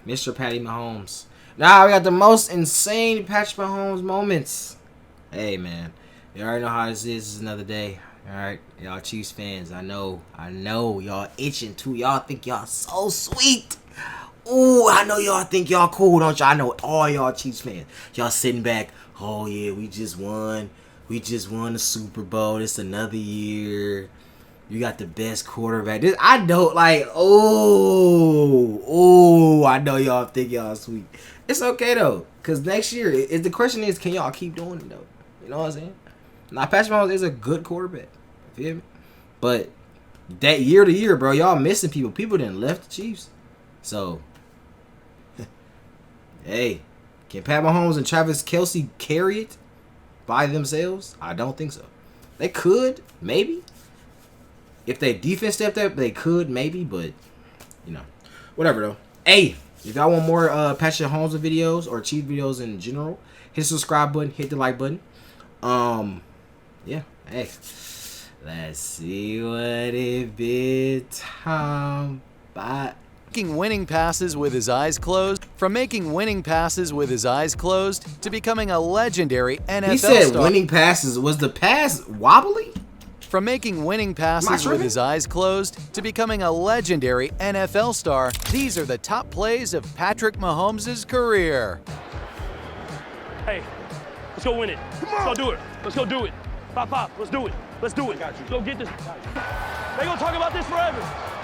Mr. Patty Mahomes. Now we got the most insane Patrick Mahomes moments. Hey man, you already know how this is. This is another day. All right, y'all Chiefs fans. I know, y'all itching too. Y'all think y'all so sweet. Ooh, I know y'all think y'all cool, don't y'all? I know all y'all Chiefs fans. Y'all sitting back. Oh yeah, we just won. We just won the Super Bowl. It's another year. You got the best quarterback. This, I don't like. Oh, I know y'all think y'all sweet. It's okay though, cause next year, the question is, can y'all keep doing it though? You know what I'm saying? Now, Patrick Mahomes is a good quarterback. You feel me? But that year to year, bro, y'all missing people. People didn't left the Chiefs. So, hey, can Pat Mahomes and Travis Kelce carry it by themselves? I don't think so. They could, maybe. If their defense stepped up, they could, maybe. But, you know, whatever, though. Hey, if y'all want more Patrick Mahomes videos or Chiefs videos in general, hit the subscribe button, hit the like button. Yeah, hey. Let's see what it been time by. Making winning passes with his eyes closed, from making winning passes with his eyes closed to becoming a legendary NFL He said star. Winning passes. Was the pass wobbly? From making winning passes with his eyes closed to becoming a legendary NFL star, these are the top plays of Patrick Mahomes' career. Hey, let's go win it. Let's go do it. Let's go do it. Pop, let's do it. Let's do it. Let's go get this. They're going to talk about this forever.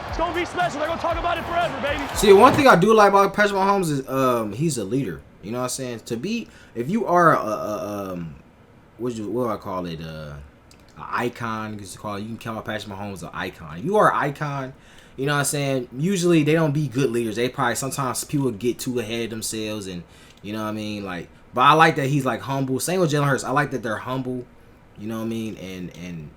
It's going to be special. They're going to talk about it forever, baby. See, one thing I do like about Patrick Mahomes is he's a leader. You know what I'm saying? To be, if you are what do I call it? An icon. You can call Patrick Mahomes an icon. If you are an icon, you know what I'm saying? Usually they don't be good leaders. They probably, sometimes people get too ahead of themselves, and you know what I mean? Like, but I like that he's like humble. Same with Jalen Hurts. I like that they're humble. You know what I mean? And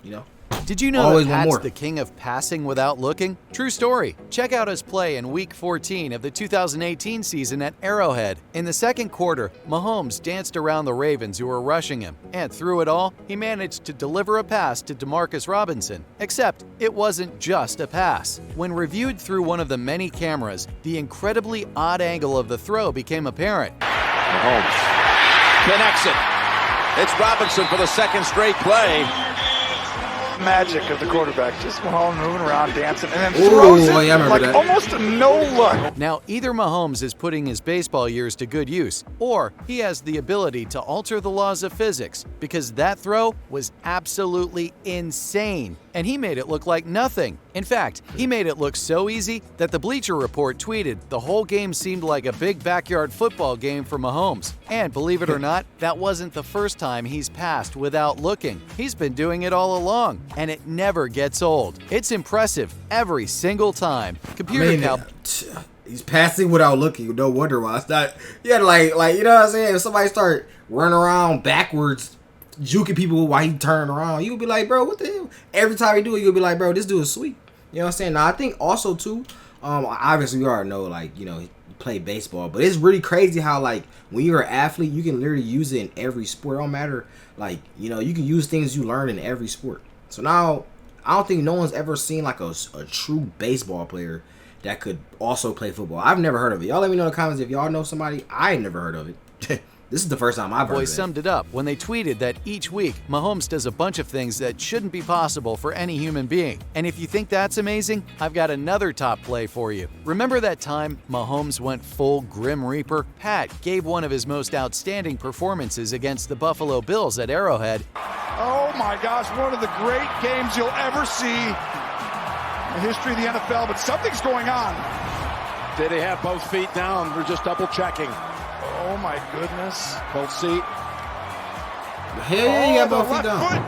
you know. Did you know that Pat's the king of passing without looking? True story. Check out his play in Week 14 of the 2018 season at Arrowhead. In the second quarter, Mahomes danced around the Ravens who were rushing him, and through it all, he managed to deliver a pass to Demarcus Robinson. Except, it wasn't just a pass. When reviewed through one of the many cameras, the incredibly odd angle of the throw became apparent. Mahomes connects it. It's Robinson for the second straight play. Magic of the quarterback, just Mahomes moving around, dancing, and then throws it like almost no look. Now, either Mahomes is putting his baseball years to good use, or he has the ability to alter the laws of physics, because that throw was absolutely insane, and he made it look like nothing. In fact, he made it look so easy that the Bleacher Report tweeted the whole game seemed like a big backyard football game for Mahomes. And believe it or not, that wasn't the first time he's passed without looking. He's been doing it all along, and it never gets old. It's impressive every single time. He's passing without looking. No wonder why. It's not. Yeah, like you know what I'm saying. If somebody start running around backwards, juking people while he turning around, you'll be like, bro, what the hell? Every time he do it, you'll be like, bro, this dude is sweet. You know what I'm saying? Now I think also too, obviously we already know, like, you know, he play baseball, but it's really crazy how, like, when you're an athlete, you can literally use it in every sport. It don't matter, like, you know, you can use things you learn in every sport. So now I don't think no one's ever seen like a true baseball player that could also play football. I've never heard of it. Y'all let me know in the comments if y'all know somebody. I ain't never heard of it. This is the first time I've heard of it. Boys summed it up when they tweeted that each week, Mahomes does a bunch of things that shouldn't be possible for any human being. And if you think that's amazing, I've got another top play for you. Remember that time Mahomes went full Grim Reaper? Pat gave one of his most outstanding performances against the Buffalo Bills at Arrowhead. Oh my gosh, one of the great games you'll ever see in the history of the NFL, but something's going on. Did he have both feet down? We're just double checking. Oh my goodness. Both seat. Hey,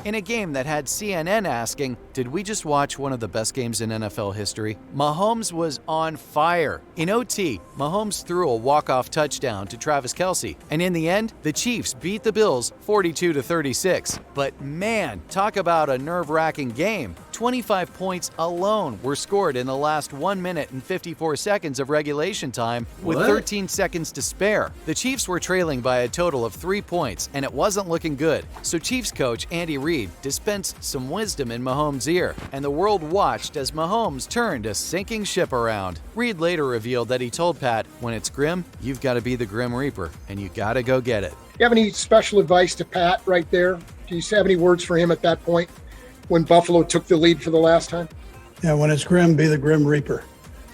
in a game that had CNN asking, did we just watch one of the best games in NFL history? Mahomes was on fire. In OT, Mahomes threw a walk-off touchdown to Travis Kelce, and in the end, the Chiefs beat the Bills 42-36. But man, talk about a nerve-wracking game. 25 points alone were scored in the last 1 minute and 54 seconds of regulation time with What? 13 seconds to spare. The Chiefs were trailing by a total of 3 points, and it wasn't looking good. So Chiefs coach Andy Reid dispensed some wisdom in Mahomes' ear, and the world watched as Mahomes turned a sinking ship around. Reid later revealed that he told Pat, when it's grim, you've got to be the Grim Reaper, and you got to go get it. You have any special advice to Pat right there? Do you have any words for him at that point when Buffalo took the lead for the last time? Yeah, when it's grim, be the Grim Reaper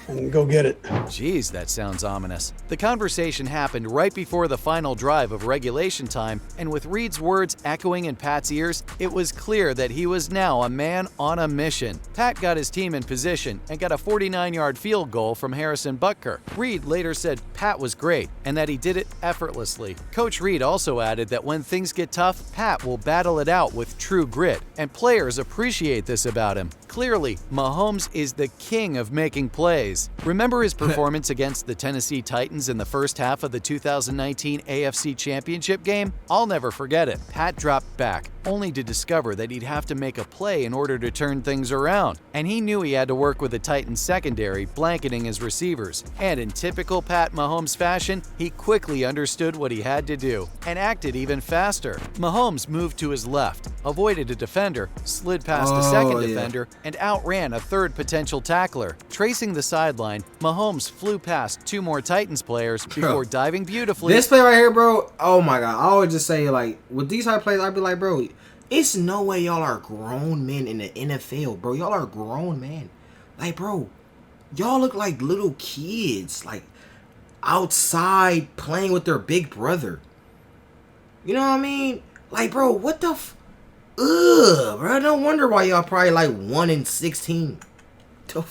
and go get it. Geez, that sounds ominous. The conversation happened right before the final drive of regulation time, and with Reid's words echoing in Pat's ears, it was clear that he was now a man on a mission. Pat got his team in position and got a 49-yard field goal from Harrison Butker. Reid later said Pat was great and that he did it effortlessly. Coach Reid also added that when things get tough, Pat will battle it out with true grit, and players appreciate this about him. Clearly, Mahomes is the king of making plays. Remember his performance against the Tennessee Titans in the first half of the 2019 AFC Championship game? I'll never forget it. Pat dropped back, only to discover that he'd have to make a play in order to turn things around. And he knew he had to work with the Titans secondary, blanketing his receivers. And in typical Pat Mahomes fashion, he quickly understood what he had to do and acted even faster. Mahomes moved to his left, avoided a defender, slid past a second defender, and outran a third potential tackler. Tracing the sideline, Mahomes flew past 2 more Titans players before diving beautifully. This play right here, bro. Oh my God. I always just say, like, with these type of plays, I'd be like, bro, it's no way y'all are grown men in the NFL, bro. Y'all are grown men. Like, bro, y'all look like little kids, like, outside playing with their big brother. You know what I mean? Like, bro, what the bro. No wonder why y'all probably like 1-16. The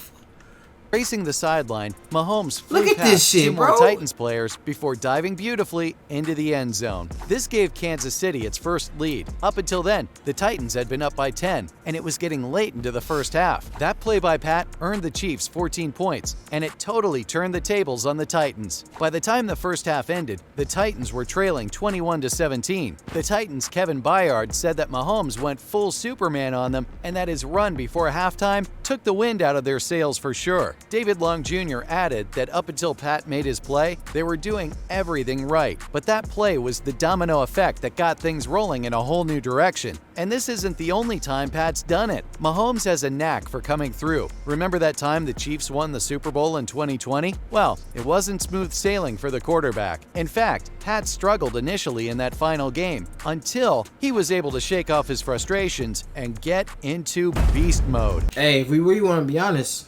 Racing the sideline, Mahomes flew Look at past this shit, 2 more bro. Titans players before diving beautifully into the end zone. This gave Kansas City its first lead. Up until then, the Titans had been up by 10, and it was getting late into the first half. That play by Pat earned the Chiefs 14 points, and it totally turned the tables on the Titans. By the time the first half ended, the Titans were trailing 21-17. The Titans' Kevin Byard said that Mahomes went full Superman on them, and that his run before halftime took the wind out of their sails for sure. David Long Jr. added that up until Pat made his play, they were doing everything right. But that play was the domino effect that got things rolling in a whole new direction. And this isn't the only time Pat's done it. Mahomes has a knack for coming through. Remember that time the Chiefs won the Super Bowl in 2020? Well, it wasn't smooth sailing for the quarterback. In fact, Pat struggled initially in that final game until he was able to shake off his frustrations and get into beast mode. Hey, if we really want to be honest,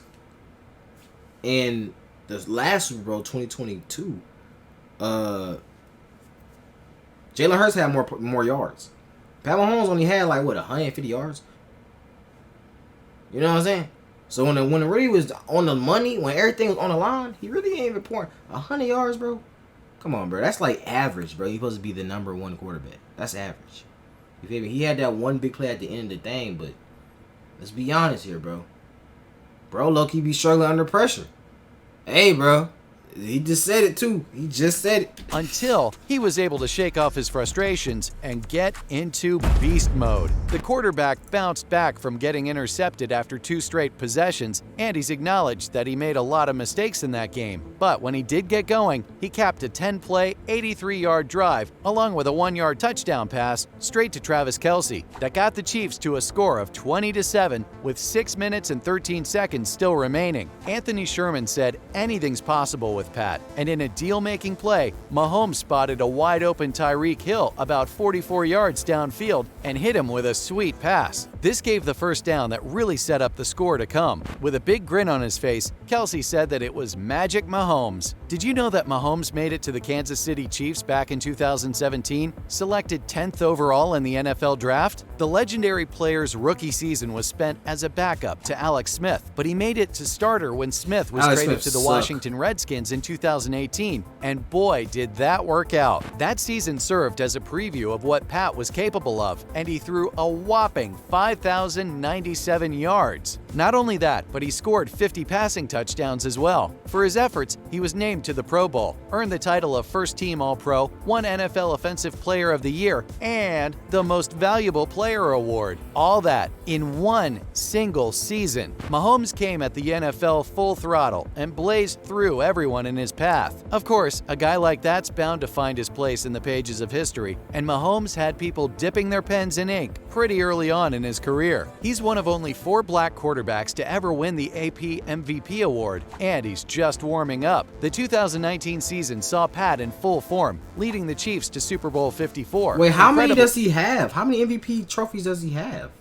in the last Super Bowl 2022, Jalen Hurts had more yards. Pat Mahomes only had like 150 yards. You know what I'm saying? So when it really was on the money, when everything was on the line, he really ain't even pouring 100 yards, bro. Come on, bro. That's like average, bro. He's supposed to be the #1 quarterback. That's average. You feel me? He had that one big play at the end of the thing, but let's be honest here, bro. Bro, low-key be struggling under pressure. Hey, bro. He just said it, too. He just said it. Until he was able to shake off his frustrations and get into beast mode. The quarterback bounced back from getting intercepted after 2 straight possessions, and he's acknowledged that he made a lot of mistakes in that game. But when he did get going, he capped a 10-play, 83-yard drive, along with a 1-yard touchdown pass straight to Travis Kelce that got the Chiefs to a score of 20-7 with 6 minutes and 13 seconds still remaining. Anthony Sherman said anything's possible with Pat, and in a deal-making play, Mahomes spotted a wide-open Tyreek Hill about 44 yards downfield and hit him with a sweet pass. This gave the first down that really set up the score to come. With a big grin on his face, Kelce said that it was Magic Mahomes. Did you know that Mahomes made it to the Kansas City Chiefs back in 2017, selected 10th overall in the NFL Draft? The legendary player's rookie season was spent as a backup to Alex Smith, but he made it to starter when Smith was traded to the Washington Redskins in in 2018, and boy, did that work out. That season served as a preview of what Pat was capable of, and he threw a whopping 5,097 yards. Not only that, but he scored 50 passing touchdowns as well. For his efforts, he was named to the Pro Bowl, earned the title of First Team All-Pro, won NFL Offensive Player of the Year, and the Most Valuable Player Award. All that in one single season. Mahomes came at the NFL full throttle and blazed through everyone in his path. Of course, a guy like that's bound to find his place in the pages of history, and Mahomes had people dipping their pens in ink pretty early on in his career. He's one of only 4 black quarterbacks to ever win the AP MVP award, and he's just warming up. The 2019 season saw Pat in full form, leading the Chiefs to Super Bowl 54. Wait, how many does he have? How many MVP trophies does he have?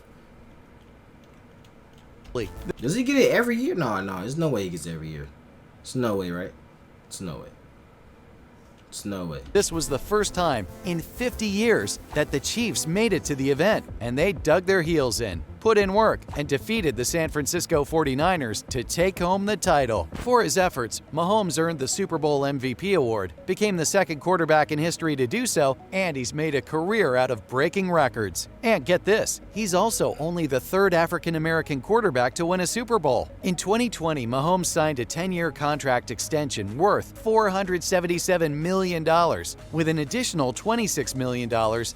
Does he get it every year? No, there's no way he gets it every year. It's no way, right? It's no way. It's no way. This was the first time in 50 years that the Chiefs made it to the event, and they dug their heels in, put in work, and defeated the San Francisco 49ers to take home the title. For his efforts, Mahomes earned the Super Bowl MVP award, became the second quarterback in history to do so, and he's made a career out of breaking records. And get this, he's also only the 3rd African-American quarterback to win a Super Bowl. In 2020, Mahomes signed a 10-year contract extension worth $477 million, with an additional $26 million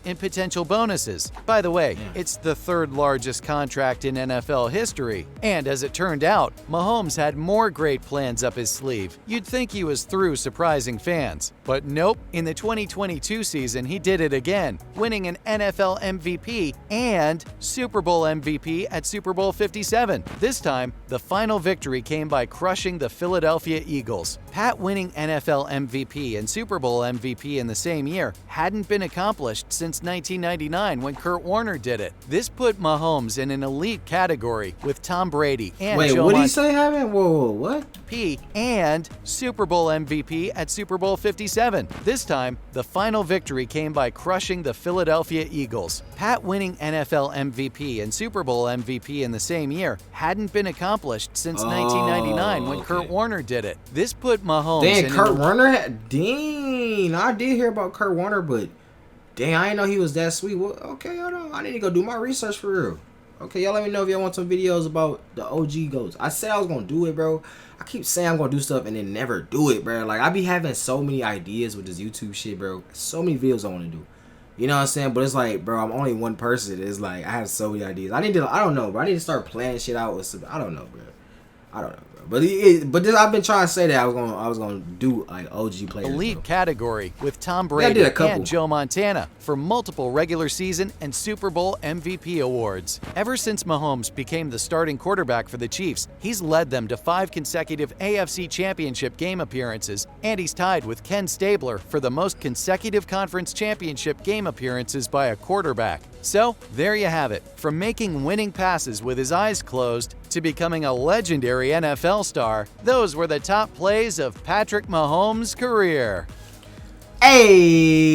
in potential bonuses. By the way, it's the 3rd largest contract in NFL history. And as it turned out, Mahomes had more great plans up his sleeve. You'd think he was through surprising fans. But nope, in the 2022 season, he did it again, winning an NFL MVP and Super Bowl MVP at Super Bowl 57. This time, the final victory came by crushing the Philadelphia Eagles. Pat winning NFL MVP and Super Bowl MVP in the same year hadn't been accomplished since 1999 when Kurt Warner did it. This put Mahomes in an elite category with Tom Brady and Joe what did he say happened? Whoa, what? And Super Bowl MVP at Super Bowl 57. This time, the final victory came by crushing the Philadelphia Eagles. Pat winning NFL MVP and Super Bowl MVP in the same year hadn't been accomplished since 1999 when Kurt Warner did it. This put Mahomes in Kurt Warner dang, I did hear about Kurt Warner, but dang, I didn't know he was that sweet. Well, okay, hold on. I need to go do my research for real. Okay, y'all let me know if y'all want some videos about the OG GOATs. I said I was going to do it, bro. I keep saying I'm going to do stuff and then never do it, bro. Like, I be having so many ideas with this YouTube shit, bro. So many videos I want to do. You know what I'm saying? But it's like, bro, I'm only one person. It's like, I have so many ideas. I don't know, bro. I need to start planning shit out with some, I don't know, bro. I don't know. But I've been trying to say that I was gonna do like OG players. Elite category with Tom Brady and Joe Montana for multiple regular season and Super Bowl MVP awards. Ever since Mahomes became the starting quarterback for the Chiefs, he's led them to 5 consecutive AFC Championship game appearances, and he's tied with Ken Stabler for the most consecutive conference championship game appearances by a quarterback. So, there you have it. From making winning passes with his eyes closed to becoming a legendary NFL star, those were the top plays of Patrick Mahomes' career. Hey!